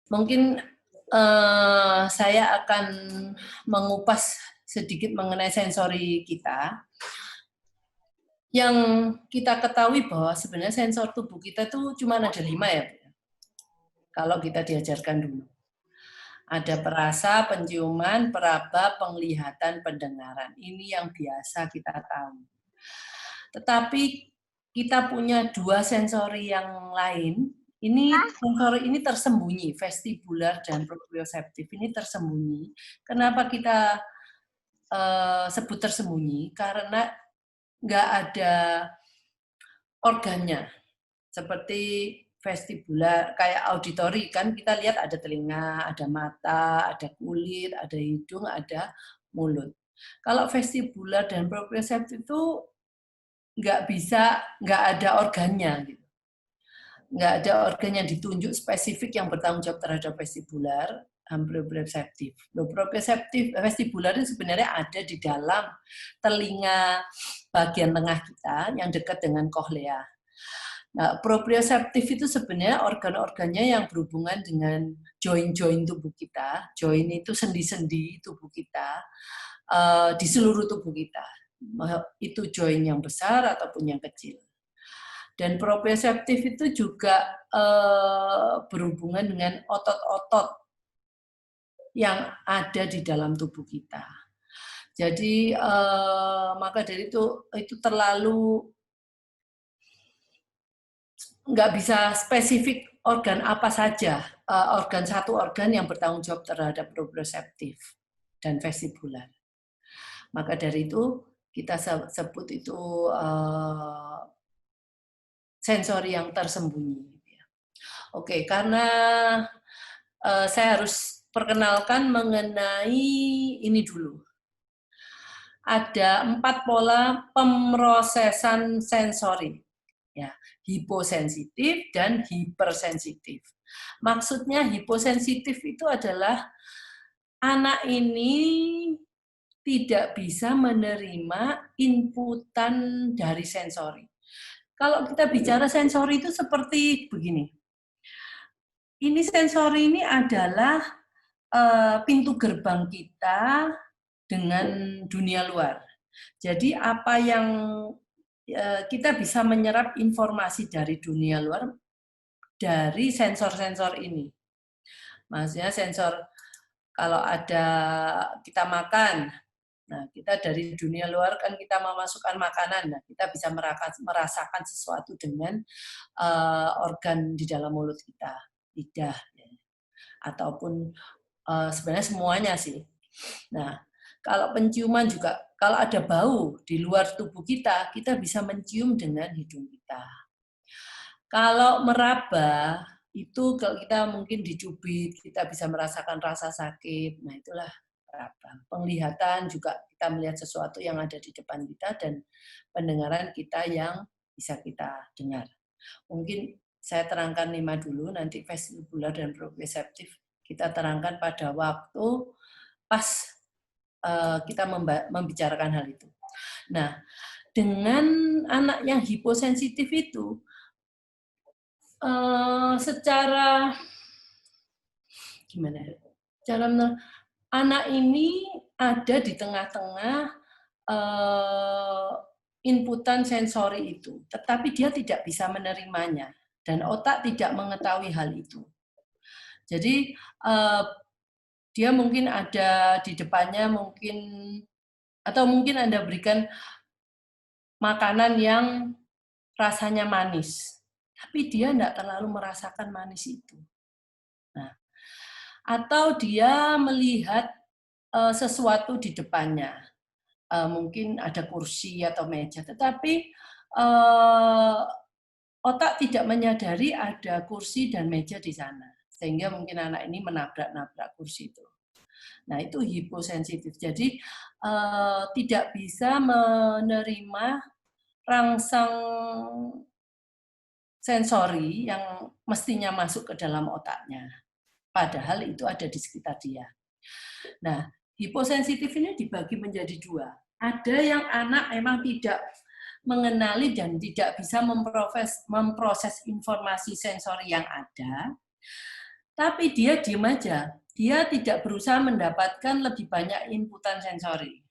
Mungkin saya akan mengupas sedikit mengenai sensori kita. Yang kita ketahui bahwa sebenarnya sensor tubuh kita tuh cuma ada 5 ya, kalau kita diajarkan dulu. Ada perasa, penciuman, peraba, penglihatan, pendengaran. Ini yang biasa kita tahu. Tetapi kita punya 2 sensori yang lain. Sensori ini tersembunyi, vestibular dan proprioseptif ini tersembunyi. Kenapa kita sebut tersembunyi? Karena nggak ada organnya. Seperti vestibular, kayak auditori, kan kita lihat ada telinga, ada mata, ada kulit, ada hidung, ada mulut. Kalau vestibular dan proprioseptif itu nggak ada organnya. Gitu. Nggak ada organ yang ditunjuk spesifik yang bertanggung jawab terhadap vestibular, proprioseptif. Proprioseptif, vestibular itu sebenarnya ada di dalam telinga bagian tengah kita yang dekat dengan koklea. Nah, proprioseptif itu sebenarnya organ-organnya yang berhubungan dengan join-join tubuh kita. Join itu sendi-sendi tubuh kita di seluruh tubuh kita. Itu join yang besar ataupun yang kecil. Dan proprioseptif itu juga berhubungan dengan otot-otot yang ada di dalam tubuh kita. Jadi maka dari itu terlalu nggak bisa spesifik organ apa saja, satu organ yang bertanggung jawab terhadap proprioseptif dan vestibular. Maka dari itu kita sebut itu sensori yang tersembunyi. Oke, karena saya harus perkenalkan mengenai ini dulu. Ada 4 pola pemrosesan sensori. Ya, hiposensitif dan hipersensitif. Maksudnya hiposensitif itu adalah anak ini tidak bisa menerima inputan dari sensori. Kalau kita bicara sensori itu seperti begini. Ini sensori ini adalah pintu gerbang kita dengan dunia luar. Jadi apa yang kita bisa menyerap informasi dari dunia luar dari sensor-sensor ini. Maksudnya sensor kalau ada kita makan, nah kita dari dunia luar kan kita memasukkan makanan, nah kita bisa merasakan sesuatu dengan organ di dalam mulut kita, lidah, ya. Ataupun sebenarnya semuanya sih. Nah, kalau penciuman juga, kalau ada bau di luar tubuh kita, kita bisa mencium dengan hidung kita. Kalau meraba, itu kalau kita mungkin dicubit, kita bisa merasakan rasa sakit. Nah, itulah meraba. Penglihatan juga kita melihat sesuatu yang ada di depan kita dan pendengaran kita yang bisa kita dengar. Mungkin saya terangkan 5 dulu, nanti vestibular dan proprioseptif kita terangkan pada waktu pas kita membicarakan hal itu. Nah, dengan anak yang hiposensitif itu, secara gimana? Cara anak ini ada di tengah-tengah inputan sensori itu, tetapi dia tidak bisa menerimanya dan otak tidak mengetahui hal itu. Jadi dia mungkin ada di depannya mungkin atau mungkin Anda berikan makanan yang rasanya manis, tapi dia tidak terlalu merasakan manis itu. Nah, atau dia melihat sesuatu di depannya, mungkin ada kursi atau meja, tetapi otak tidak menyadari ada kursi dan meja di sana, sehingga mungkin anak ini menabrak-nabrak kursi itu. Nah, itu hiposensitif. Jadi tidak bisa menerima rangsang sensori yang mestinya masuk ke dalam otaknya. Padahal itu ada di sekitar dia. Nah, hiposensitif ini dibagi menjadi 2. Ada yang anak memang tidak mengenali dan tidak bisa memproses informasi sensori yang ada. Tapi dia diem aja. Dia tidak berusaha mendapatkan lebih banyak inputan sensori.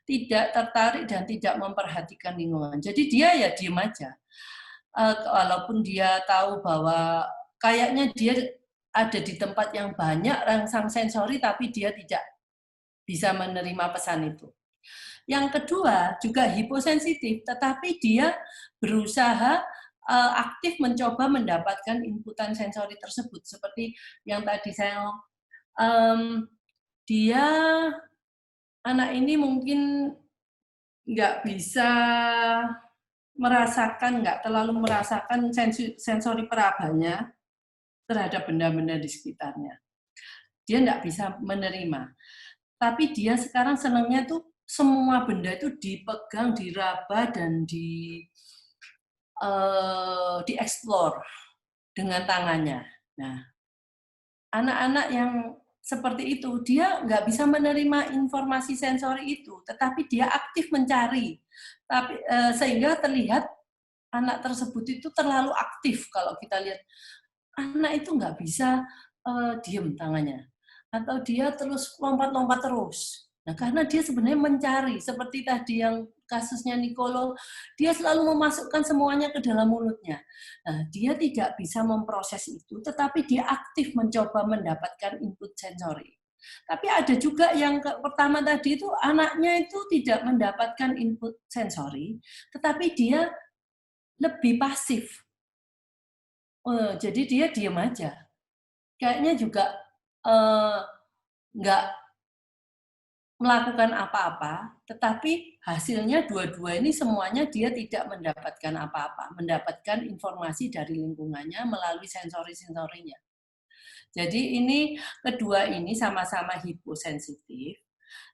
Tidak tertarik dan tidak memperhatikan lingkungan. Jadi dia ya diem aja. Walaupun dia tahu bahwa kayaknya dia ada di tempat yang banyak rangsang sensori, tapi dia tidak bisa menerima pesan itu. Yang kedua juga hiposensitif, tetapi dia berusaha aktif mencoba mendapatkan inputan sensori tersebut. Seperti yang tadi saya dia anak ini mungkin nggak bisa merasakan, nggak terlalu merasakan sensori perabanya terhadap benda-benda di sekitarnya. Dia nggak bisa menerima. Tapi dia sekarang senangnya tuh semua benda itu dipegang, diraba, dan dieksplor dengan tangannya. Nah, anak-anak yang seperti itu, dia nggak bisa menerima informasi sensori itu, tetapi dia aktif mencari. Tapi sehingga terlihat anak tersebut itu terlalu aktif. Kalau kita lihat, anak itu nggak bisa diem tangannya. Atau dia terus lompat-lompat terus. Nah, karena dia sebenarnya mencari, seperti tadi yang kasusnya Nicolo, dia selalu memasukkan semuanya ke dalam mulutnya. Nah, dia tidak bisa memproses itu, tetapi dia aktif mencoba mendapatkan input sensori. Tapi ada juga yang pertama tadi itu, anaknya itu tidak mendapatkan input sensori, tetapi dia lebih pasif. Jadi dia diam aja. Kayaknya juga nggak melakukan apa-apa, tetapi hasilnya dua-dua ini semuanya dia tidak mendapatkan apa-apa, mendapatkan informasi dari lingkungannya melalui sensori-sensorinya. Jadi ini kedua ini sama-sama hiposensitif,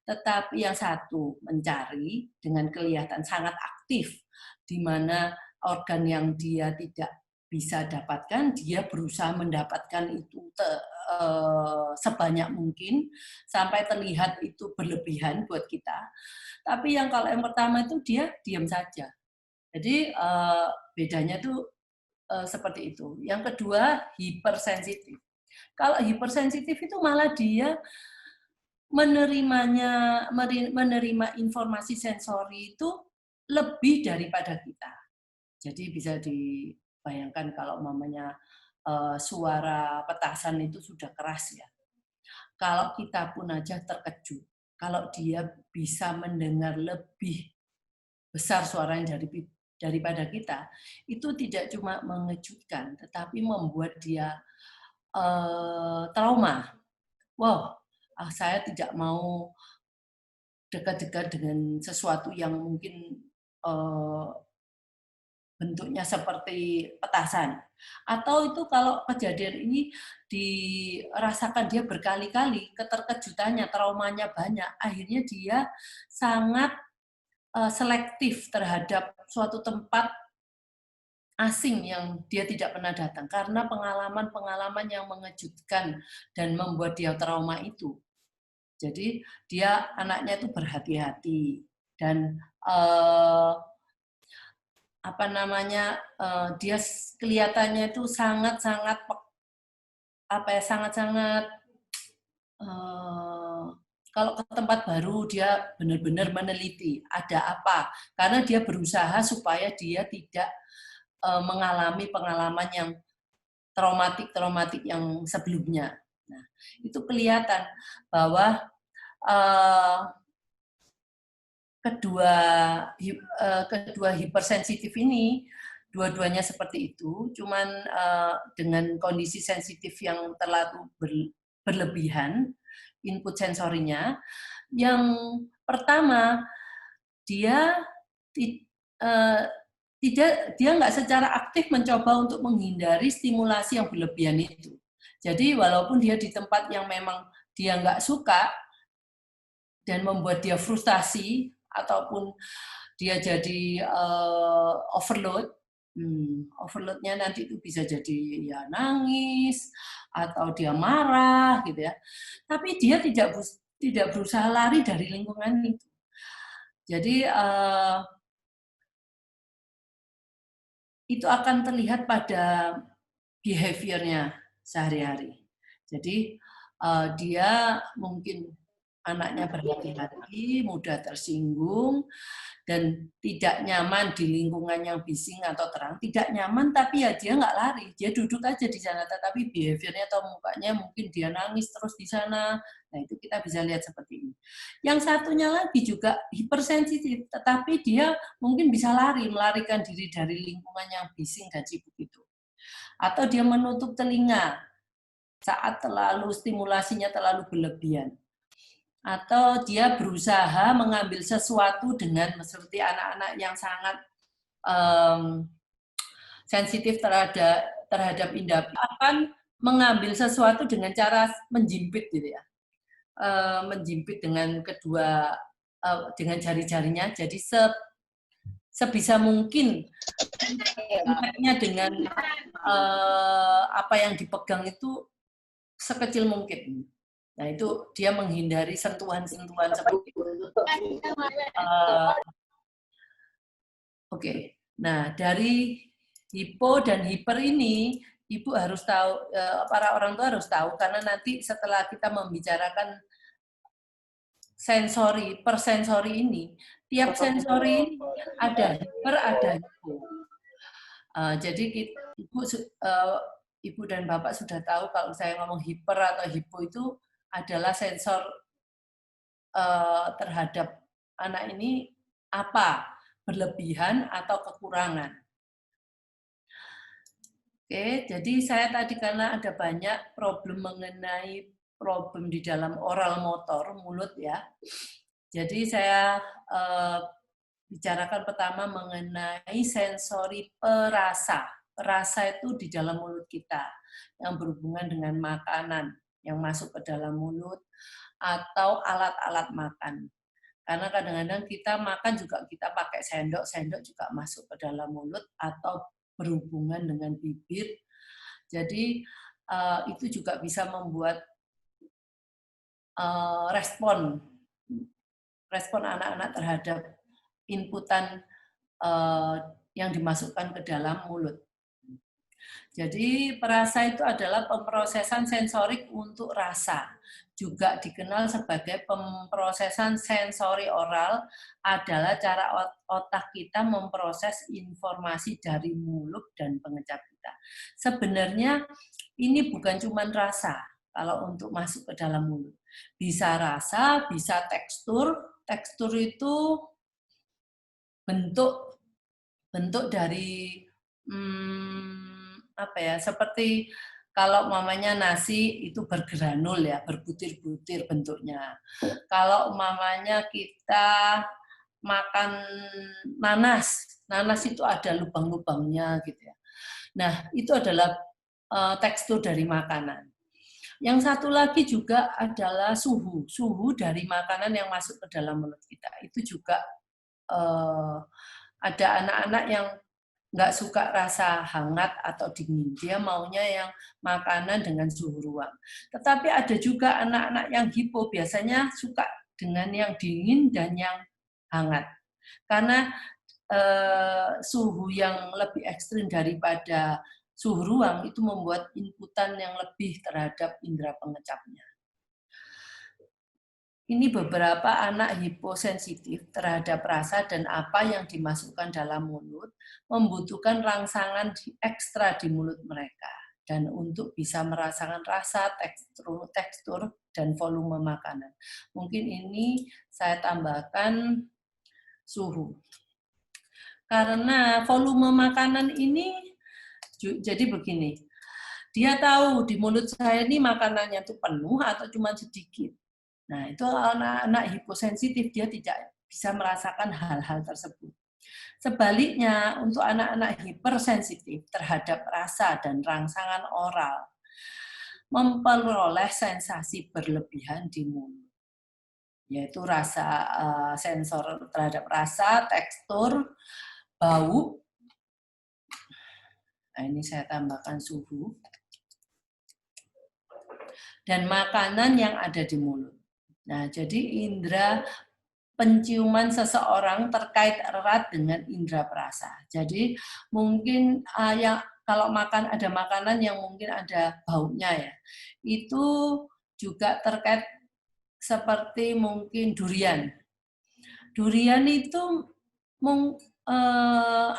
tetapi yang satu mencari dengan kelihatan sangat aktif, di mana organ yang dia tidak bisa dapatkan, dia berusaha mendapatkan itu sebanyak mungkin sampai terlihat itu berlebihan buat kita. Tapi yang kalau yang pertama itu dia diam saja. Jadi bedanya tuh seperti itu. Yang kedua hipersensitif. Kalau hipersensitif itu malah dia menerima informasi sensori itu lebih daripada kita. Jadi bisa dibayangkan kalau mamanya suara petasan itu sudah keras ya. Kalau kita pun aja terkejut, kalau dia bisa mendengar lebih besar suaranya daripada kita, itu tidak cuma mengejutkan, tetapi membuat dia trauma. Wow, saya tidak mau dekat-dekat dengan sesuatu yang mungkin bentuknya seperti petasan. Atau itu kalau kejadian ini dirasakan dia berkali-kali, keterkejutannya, traumanya banyak, akhirnya dia sangat selektif terhadap suatu tempat asing yang dia tidak pernah datang karena pengalaman-pengalaman yang mengejutkan dan membuat dia trauma itu. Jadi dia anaknya itu berhati-hati dan apa namanya dia kelihatannya itu sangat-sangat apa ya sangat-sangat kalau ke tempat baru dia benar-benar meneliti ada apa karena dia berusaha supaya dia tidak mengalami pengalaman yang traumatik yang sebelumnya. Nah, itu kelihatan bahwa kedua hipersensitif ini dua-duanya seperti itu, cuman dengan kondisi sensitif yang terlalu berlebihan input sensorinya. Yang pertama dia dia nggak secara aktif mencoba untuk menghindari stimulasi yang berlebihan itu. Jadi walaupun dia di tempat yang memang dia nggak suka dan membuat dia frustasi ataupun dia jadi overload, overloadnya nanti itu bisa jadi ya nangis atau dia marah gitu ya. Tapi dia tidak berusaha lari dari lingkungan itu. Jadi itu akan terlihat pada behavior-nya sehari-hari. Jadi dia mungkin anaknya berhati-hati, mudah tersinggung, dan tidak nyaman di lingkungan yang bising atau terang. Tidak nyaman, tapi ya dia nggak lari. Dia duduk aja di sana, tetapi behaviornya atau mukanya mungkin dia nangis terus di sana. Nah, itu kita bisa lihat seperti ini. Yang satunya lagi juga hipersensitif, tetapi dia mungkin bisa lari, melarikan diri dari lingkungan yang bising dan sibuk itu. Atau dia menutup telinga saat terlalu stimulasinya terlalu berlebihan. Atau dia berusaha mengambil sesuatu dengan seperti anak-anak yang sangat sensitif terhadap indera, akan mengambil sesuatu dengan cara menjimpit gitu ya, menjimpit dengan dengan jari-jarinya. Jadi sebisa mungkin impactnya dengan apa yang dipegang itu sekecil mungkin. Nah, itu dia menghindari sentuhan-sentuhan seperti itu. Oke. Nah, dari hipo dan hiper ini, Ibu harus tahu, para orang tua harus tahu, karena nanti setelah kita membicarakan sensori, per sensori ini, tiap sensori ini ada hiper, ada hipo. Jadi Ibu dan Bapak sudah tahu kalau saya ngomong hiper atau hipo itu adalah sensor terhadap anak ini apa, berlebihan atau kekurangan. Oke, jadi saya tadi karena ada banyak problem mengenai problem di dalam oral motor, mulut ya. Jadi saya bicarakan pertama mengenai sensori perasa. Perasa itu di dalam mulut kita, yang berhubungan dengan makanan yang masuk ke dalam mulut, atau alat-alat makan. Karena kadang-kadang kita makan juga kita pakai sendok, sendok juga masuk ke dalam mulut atau berhubungan dengan bibir. Jadi itu juga bisa membuat respon anak-anak terhadap inputan yang dimasukkan ke dalam mulut. Jadi perasa itu adalah pemrosesan sensorik untuk rasa. Juga dikenal sebagai pemrosesan sensori oral, adalah cara otak kita memproses informasi dari mulut dan pengecap kita. Sebenarnya ini bukan cuma rasa kalau untuk masuk ke dalam mulut. Bisa rasa, bisa tekstur. Tekstur itu bentuk dari apa ya, seperti kalau mamanya nasi itu bergranul ya, berbutir-butir bentuknya. Kalau mamanya kita makan nanas, nanas itu ada lubang-lubangnya gitu ya. Nah, itu adalah tekstur dari makanan. Yang satu lagi juga adalah suhu dari makanan yang masuk ke dalam mulut kita. Itu juga ada anak-anak yang nggak suka rasa hangat atau dingin. Dia maunya yang makanan dengan suhu ruang. Tetapi ada juga anak-anak yang hipo, biasanya suka dengan yang dingin dan yang hangat. Karena suhu yang lebih ekstrim daripada suhu ruang itu membuat inputan yang lebih terhadap indera pengecapnya. Ini beberapa anak hiposensitif terhadap rasa dan apa yang dimasukkan dalam mulut, membutuhkan rangsangan ekstra di mulut mereka. Dan untuk bisa merasakan rasa, tekstur, dan volume makanan. Mungkin ini saya tambahkan suhu. Karena volume makanan ini, jadi begini, dia tahu di mulut saya ini makanannya itu penuh atau cuma sedikit. Nah, itu anak-anak hiposensitif, dia tidak bisa merasakan hal-hal tersebut. Sebaliknya, untuk anak-anak hipersensitif terhadap rasa dan rangsangan oral, memperoleh sensasi berlebihan di mulut, yaitu rasa sensor terhadap rasa, tekstur, bau. Nah, ini saya tambahkan suhu. Dan makanan yang ada di mulut. Nah, jadi indera penciuman seseorang terkait erat dengan indera perasa. Jadi mungkin yang kalau ada makanan yang mungkin ada baunya ya, itu juga terkait seperti mungkin durian. Durian itu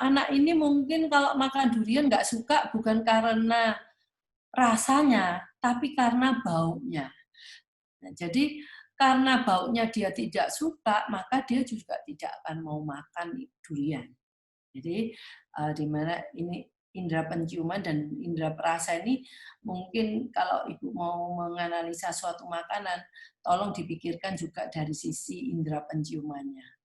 anak ini mungkin kalau makan durian nggak suka bukan karena rasanya, tapi karena baunya. Nah, jadi karena baunya dia tidak suka, maka dia juga tidak akan mau makan durian. Jadi di mana ini indera penciuman dan indera perasa ini mungkin kalau Ibu mau menganalisa suatu makanan, tolong dipikirkan juga dari sisi indera penciumannya.